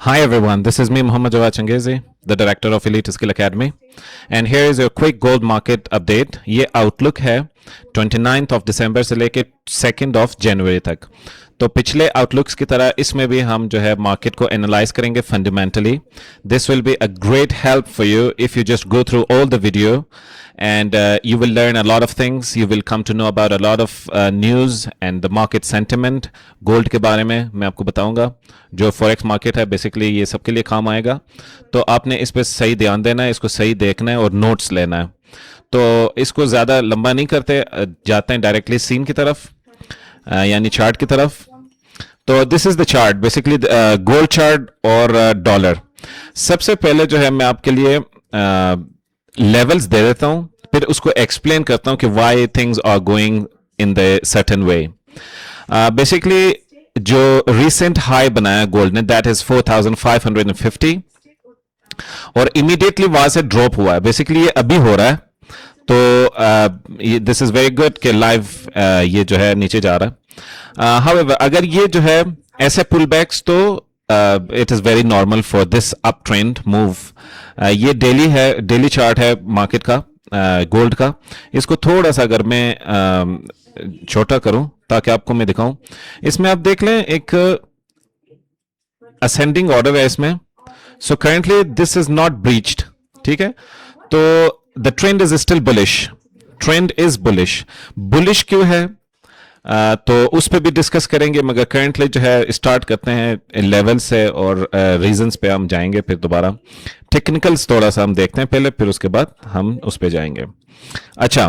Hi everyone, this is me Muhammad Jawad Changezi, the director of Elite Skill Academy, and here is your quick gold market update. ये outlook है 29th of December से लेके 2nd of January तक. तो पिछले outlooks की तरह इसमें भी हम जो है मार्केट को एनालाइज करेंगे fundamentally. This will be a great help for you if you just go through all the video and you will learn a lot of things. You will come to know about a lot of news and the market sentiment. Gold के बारे में मैं आपको बताऊंगा. जो forex market है basically ये सबके लिए काम आएगा. तो आपने इस पर सही ध्यान देना है, इसको सही देखना है और नोट्स लेना है. तो इसको ज़्यादा लंबा नहीं करते, जाते हैं डायरेक्टली सीन की तरफ, यानी चार्ट की तरफ. तो this is the chart, basically gold chart और डॉलर. सबसे पहले जो है मैं आपके लिए लेवल्स दे देता हूं, फिर उसको एक्सप्लेन करता हूं कि why things are going in the certain way. Basically जो रिसेंट हाई बनाया गोल्ड ने, दैट इज 4550 और इमीडिएटली वहां से ड्रॉप हुआ है. बेसिकली ये अभी हो रहा है. तो दिस इज वेरी गुड कि लाइव ये जो है नीचे जा रहा है. हाउएवर अगर ये जो है ऐसे पुल बैक्स, तो it is very normal for this up trend move. ये डेली है, डेली चार्ट है मार्केट का, गोल्ड का. इसको थोड़ा सा अगर मैं छोटा करूं ताकि आपको मैं दिखाऊं, इसमें आप देख लें एक असेंडिंग ऑर्डर है इसमें. So currently this is not breached. ठीक है, तो the trend is still bullish. Trend is bullish. Bullish क्यों है तो उस पर भी डिस्कस करेंगे, मगर करंटली जो है स्टार्ट करते हैं लेवल से और रीजंस पे हम जाएंगे. फिर दोबारा टेक्निकल्स थोड़ा सा हम देखते हैं पहले, फिर उसके बाद हम उस पे जाएंगे. अच्छा,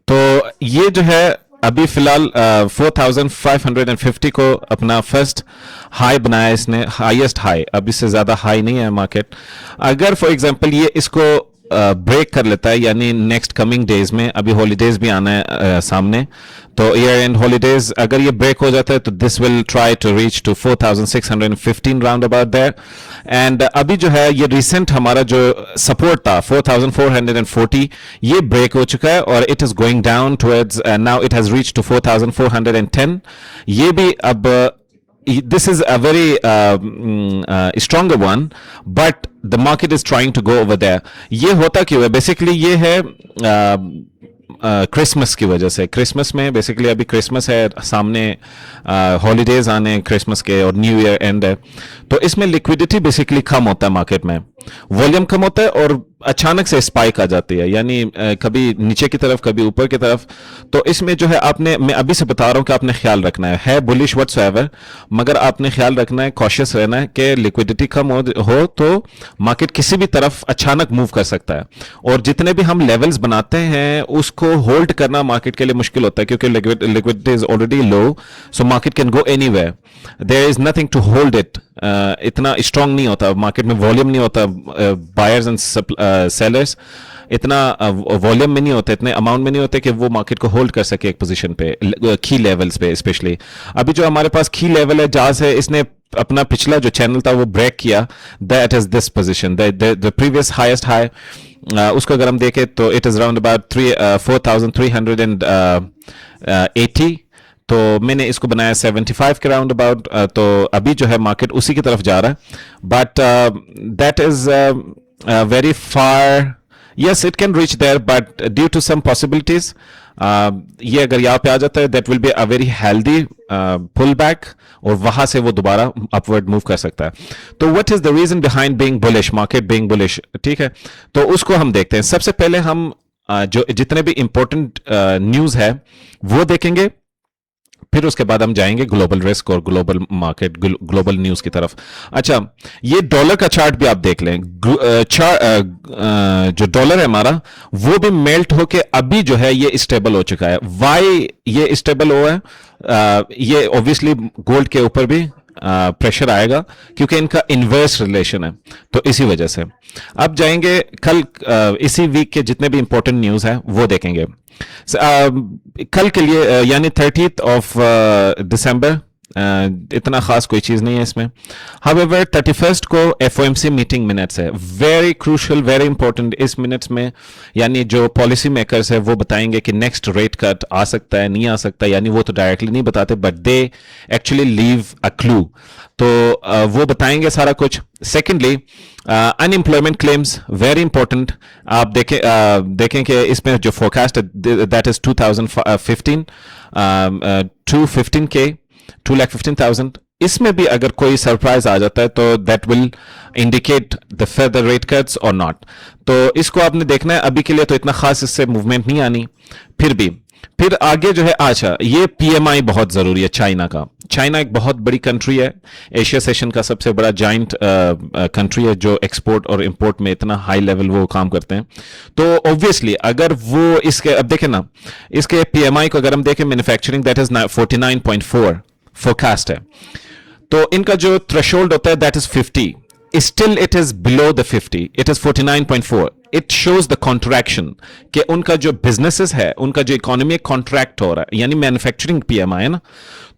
तो ये जो है अभी फिलहाल 4550 को अपना फर्स्ट हाई बनाया इसने, हाईएस्ट हाई. अब इससे ज्यादा हाई नहीं है मार्केट. अगर फॉर एग्जांपल ये इसको ब्रेक कर लेता है, यानी नेक्स्ट कमिंग डेज में, अभी हॉलीडेज भी आना है सामने, तो ईयर एंड हॉलीडेज अगर ये ब्रेक हो जाता है तो this will try to reach to 4615 round about there. And अभी जो है ये रिसेंट हमारा जो सपोर्ट था 4440, ये ब्रेक हो चुका है और it is going down towards, now it has reach to 4410. ये भी अब this is a very stronger one, but the market is trying to go over there. ये होता क्यों है? बेसिकली ये है क्रिसमस की वजह से. क्रिसमस में बेसिकली अभी क्रिसमस है सामने, हॉलीडेज आने क्रिसमस के और न्यू ईयर एंड है. तो इसमें लिक्विडिटी बेसिकली कम होता है मार्केट में, वॉल्यूम कम होता है और अचानक से स्पाइक आ जाती है, यानी कभी नीचे की तरफ कभी ऊपर की तरफ. तो इसमें जो है आपने, मैं अभी से बता रहा हूं कि आपने ख्याल रखना है बुलिश व्हाटसोएवर, मगर आपने ख्याल रखना है, कॉशियस रहना है कि लिक्विडिटी कम हो तो मार्केट किसी भी तरफ अचानक मूव कर सकता है. और जितने भी हम लेवल्स बनाते हैं उसको होल्ड करना मार्केट के लिए मुश्किल होता है, क्योंकि liquidity is already low. So market can go anywhere, there is nothing to hold it. इतना स्ट्रांग नहीं होता मार्केट में, वॉल्यूम नहीं होता, बायर्स एंड सेलर्स इतना वॉल्यूम में नहीं होते, इतने अमाउंट में नहीं होते कि वो मार्केट को होल्ड कर सके एक पोजीशन पे, की लेवल्स पे स्पेशली. अभी जो हमारे पास की लेवल है जहां से इसने अपना पिछला जो चैनल था वो ब्रेक किया, that is this position, the previous highest high. उसको अगर हम देखें तो इट इज अराउंड अबाउट 4380. तो मैंने इसको बनाया 75 के राउंड अबाउट. तो अभी जो है मार्केट उसी की तरफ जा रहा है, but that is very far. Yes, it can reach there, but due to some possibilities ये अगर यहाँ पे आ जाता है, that will be a very healthy pull back और वहां से वो दोबारा अपवर्ड मूव कर सकता है. तो what is the reason behind being bullish, market being bullish? ठीक है, तो उसको हम देखते हैं. सबसे पहले हम जो जितने भी इंपॉर्टेंट न्यूज है वो देखेंगे, फिर उसके बाद हम जाएंगे ग्लोबल रिस्क और ग्लोबल मार्केट, ग्लोबल न्यूज की तरफ. अच्छा, ये डॉलर का चार्ट भी आप देख लें. जो डॉलर है हमारा वो भी मेल्ट होके अभी जो है ये स्टेबल हो चुका है. वाई ये स्टेबल हुआ है? ये ऑब्वियसली गोल्ड के ऊपर भी प्रेशर आएगा क्योंकि इनका इन्वर्स रिलेशन है, तो इसी वजह से. अब जाएंगे कल, इसी वीक के जितने भी इंपॉर्टेंट न्यूज है वो देखेंगे. कल के लिए यानी 30th of December इतना खास कोई चीज़ नहीं है इसमें. However 31st को FOMC मीटिंग मिनट्स है, वेरी क्रूशल, वेरी इंपॉर्टेंट. इस मिनट्स में यानी जो पॉलिसी मेकर्स है वो बताएंगे कि नेक्स्ट रेट कट आ सकता है, नहीं आ सकता, यानी वो तो डायरेक्टली नहीं बताते but they actually leave a clue. तो वो बताएंगे सारा कुछ. Secondly unemployment claims, very important. आप देखें कि इसमें जो फोरकास्ट है दैट इज 2015 215K 2,15,000. इसमें भी अगर कोई सरप्राइज आ जाता है तो that will indicate the further rate cuts और नॉट. तो इसको आपने देखना है. अभी के लिए तो इतना खास इससे मूवमेंट नहीं आनी. फिर आगे जो है, अच्छा ये PMI बहुत जरूरी है चाइना का. चाइना एक बहुत बड़ी कंट्री है, एशिया सेशन का सबसे बड़ा जॉइंट कंट्री है जो एक्सपोर्ट और इंपोर्ट में इतना हाई लेवल वो काम करते हैं. तो ऑब्वियसली अगर वो इसके, अब देखें ना, इसके PMI को अगर हम देखें, मैन्युफैक्चरिंग दैट इज 49.4 फोरकास्ट है. तो इनका जो थ्रेशोल्ड होता है that is 50. Still it is below the 50, it is 49.4. It shows the contraction कि उनका जो बिजनेसेस है, उनका जो इकोनॉमी कॉन्ट्रैक्ट हो रहा है, यानी मैन्युफैक्चरिंग PMI है ना,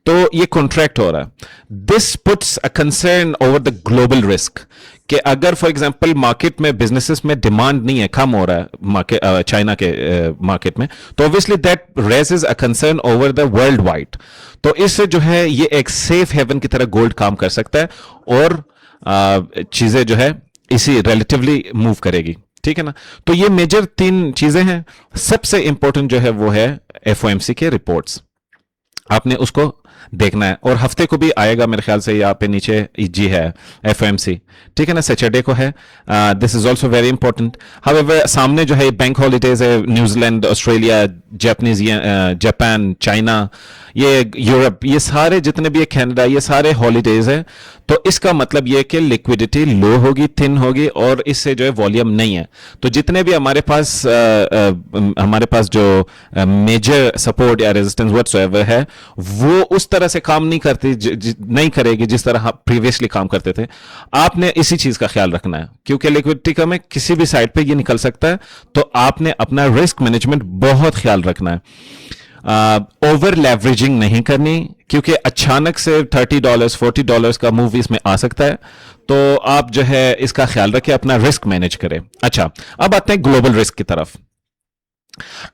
तो ये कॉन्ट्रैक्ट हो रहा है. This puts a concern over the global risk कि अगर फॉर एग्जांपल मार्केट में बिजनेसेस में डिमांड नहीं है, कम हो रहा है मार्केट, चाइना के मार्केट में, तो obviously that raises a concern over the world wide. तो इससे जो है ये एक सेफ हेवन की तरह गोल्ड काम कर सकता है और चीजें जो है इसी रिलेटिवली मूव करेगी. ठीक है ना. तो ये मेजर 3 चीजें हैं. सबसे इंपॉर्टेंट जो है वो है FOMC के रिपोर्ट्स, आपने उसको देखना है. और हफ्ते को भी आएगा मेरे ख्याल से, यहाँ पे नीचे जी है FOMC, ठीक है ना, सैटरडे को है. This is also very important. However सामने जो है बैंक हॉलीडेज है, न्यूजीलैंड, ऑस्ट्रेलिया, जापान, चाइना, ये यूरोप, ये सारे जितने भी है, कनाडा, ये सारे हॉलीडेज है. तो इसका मतलब ये कि लिक्विडिटी लो होगी, थिन होगी, और इससे जो है वॉल्यूम नहीं है. तो जितने भी हमारे पास जो मेजर सपोर्ट या रेजिस्टेंस व्हाटसोएवर है, वो उस तरह से काम नहीं करती, नहीं करेगी जिस तरह प्रीवियसली काम करते थे. आपने इसी चीज का ख्याल रखना है क्योंकि लिक्विडिटी का में किसी भी साइड पे ये निकल सकता है. तो आपने अपना रिस्क मैनेजमेंट बहुत ख्याल रखना है. ओवर लेवरेजिंग नहीं करनी क्योंकि अचानक से $30 $40 का मूव इसमें आ सकता है. तो आप जो है इसका ख्याल रखें, अपना रिस्क मैनेज करें. अच्छा, अब आते हैं ग्लोबल रिस्क की तरफ.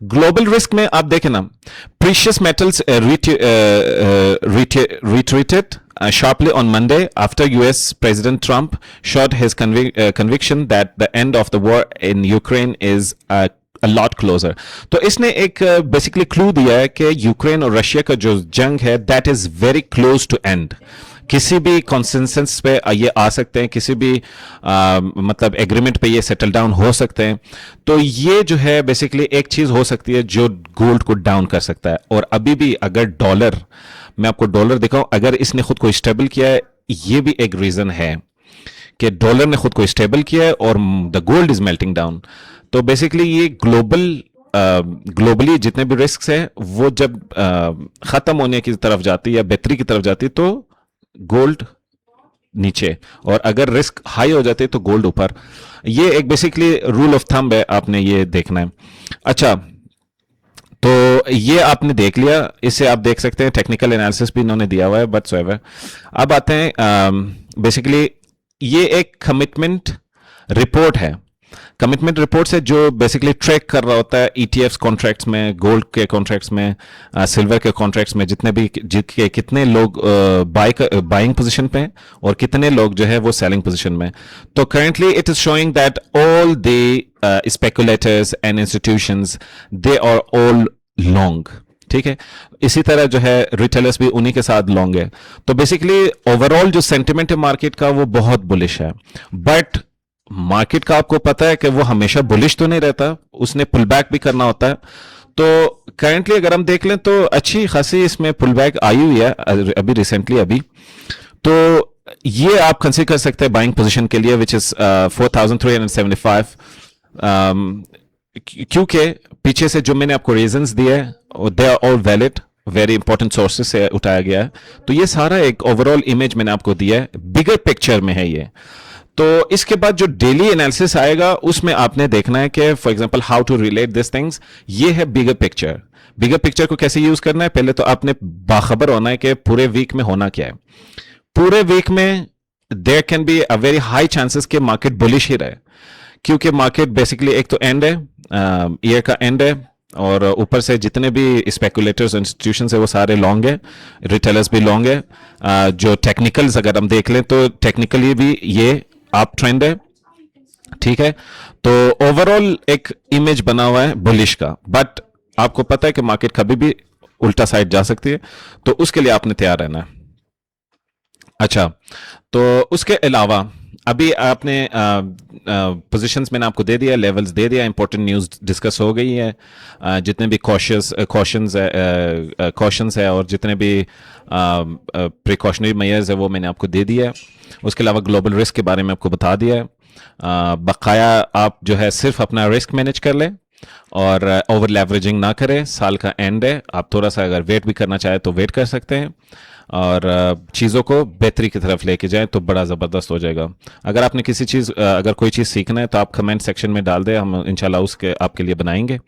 ग्लोबल रिस्क में आप देखें ना, precious metals retreated sharply on Monday after US President Trump showed his conviction that the end of the war in Ukraine is a lot closer. तो इसने एक बेसिकली क्लू दिया है कि यूक्रेन और रशिया का जो जंग है that is very close to end. किसी भी कॉन्सेंसस पे ये आ सकते हैं, किसी भी मतलब एग्रीमेंट पे ये सेटल डाउन हो सकते हैं. तो ये जो है बेसिकली एक चीज हो सकती है जो गोल्ड को डाउन कर सकता है. और अभी भी अगर डॉलर, मैं आपको डॉलर दिखाऊं, अगर इसने खुद को स्टेबल किया है, ये भी एक रीजन है कि डॉलर ने खुद को स्टेबल किया है और the gold is melting down. तो बेसिकली ये ग्लोबली जितने भी रिस्क हैं वो जब खत्म होने की तरफ जाती है या बेहतरी की तरफ जाती है तो गोल्ड नीचे, और अगर रिस्क हाई हो जाते तो गोल्ड ऊपर. ये एक बेसिकली रूल ऑफ थंब है, आपने ये देखना है. अच्छा, तो ये आपने देख लिया, इससे आप देख सकते हैं टेक्निकल एनालिसिस भी इन्होंने दिया हुआ है. बट सोएवर अब आते हैं बेसिकली ये एक कमिटमेंट रिपोर्ट है. कमिटमेंट रिपोर्ट से जो बेसिकली ट्रैक कर रहा होता है ETFs कॉन्ट्रैक्ट्स में, गोल्ड के कॉन्ट्रैक्ट्स में, सिल्वर के कॉन्ट्रैक्ट्स में, जितने भी कितने लोग बाइंग पोजीशन पे हैं और कितने लोग जो है वो सेलिंग पोजीशन में. तो currently it is showing that all the speculators and institutions they are all long. ठीक है, इसी तरह जो है रिटेलर्स भी उन्हीं के साथ लॉन्ग है. तो बेसिकली ओवरऑल जो सेंटिमेंट है मार्केट का वो बहुत बुलिश है. बट मार्केट का आपको पता है कि वो हमेशा बुलिश तो नहीं रहता, उसने पुल बैक भी करना होता है. तो करेंटली अगर हम देख लें तो अच्छी खासी इसमें पुल बैक आई हुई है अभी रिसेंटली अभी. तो ये आप कंसीडर कर सकते हैं बाइंग पोजीशन के लिए विच इज 4,375. क्योंकि पीछे से जो मैंने आपको रीजंस दिए they are all valid, very important sources से उठाया गया है. तो ये सारा एक ओवरऑल इमेज मैंने आपको दिया है, बिगर पिक्चर में है ये. तो इसके बाद जो डेली एनालिसिस आएगा उसमें आपने देखना है कि for example how to relate this things. ये है बिगर पिक्चर। बिगर पिक्चर को कैसे यूज करना है, पहले तो आपने बाखबर होना है कि पूरे वीक में होना क्या है। पूरे वीक में there can be a very high chances कि मार्केट बुलिश ही रहे, क्योंकि मार्केट बेसिकली एक तो एंड है, ईयर का एंड है, और ऊपर से जितने भी स्पेकुलेटर्स इंस्टीट्यूशन है वो सारे लॉन्ग है, रिटेलर्स भी लॉन्ग है। जो टेक्निकल्स अगर हम देख लें तो टेक्निकली भी ये अप ट्रेंड है, ठीक है। तो ओवरऑल एक इमेज बना हुआ है बुलिश का, बट आपको पता है कि मार्केट कभी भी उल्टा साइड जा सकती है, तो उसके लिए आपने तैयार रहना है। अच्छा, तो उसके अलावा अभी आपने पोजीशंस मैंने आपको दे दिया, लेवल्स दे दिया, इंपॉर्टेंट न्यूज़ डिस्कस हो गई है, जितने भी कॉशंस है और जितने भी प्रिकॉशनरी मेयर्स है वो मैंने आपको दे दिया है। उसके अलावा ग्लोबल रिस्क के बारे में आपको बता दिया है। बकाया आप जो है सिर्फ अपना रिस्क मैनेज कर लें और ओवर लेवरेजिंग ना करें। साल का एंड है, आप थोड़ा सा अगर वेट भी करना चाहे तो वेट कर सकते हैं, और चीज़ों को बेहतरी की तरफ लेके जाएं तो बड़ा ज़बरदस्त हो जाएगा। अगर आपने किसी चीज़ अगर कोई चीज़ सीखना है तो आप कमेंट सेक्शन में डाल दें, हम इंशाल्लाह उसके आपके लिए बनाएंगे।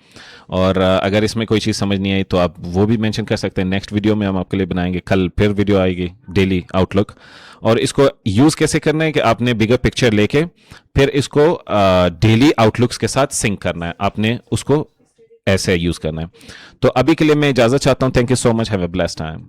और अगर इसमें कोई चीज़ समझ नहीं आई तो आप वो भी मेंशन कर सकते हैं, नेक्स्ट वीडियो में हम आपके लिए बनाएंगे। कल फिर वीडियो आएगी डेली आउटलुक, और इसको यूज़ कैसे करना है कि आपने बिगर पिक्चर लेके फिर इसको डेली आउटलुक्स के साथ सिंक करना है, आपने उसको ऐसे यूज़ करना है। तो अभी के लिए मैं इजाज़त चाहता हूँ। Thank you so much, have a blessed time.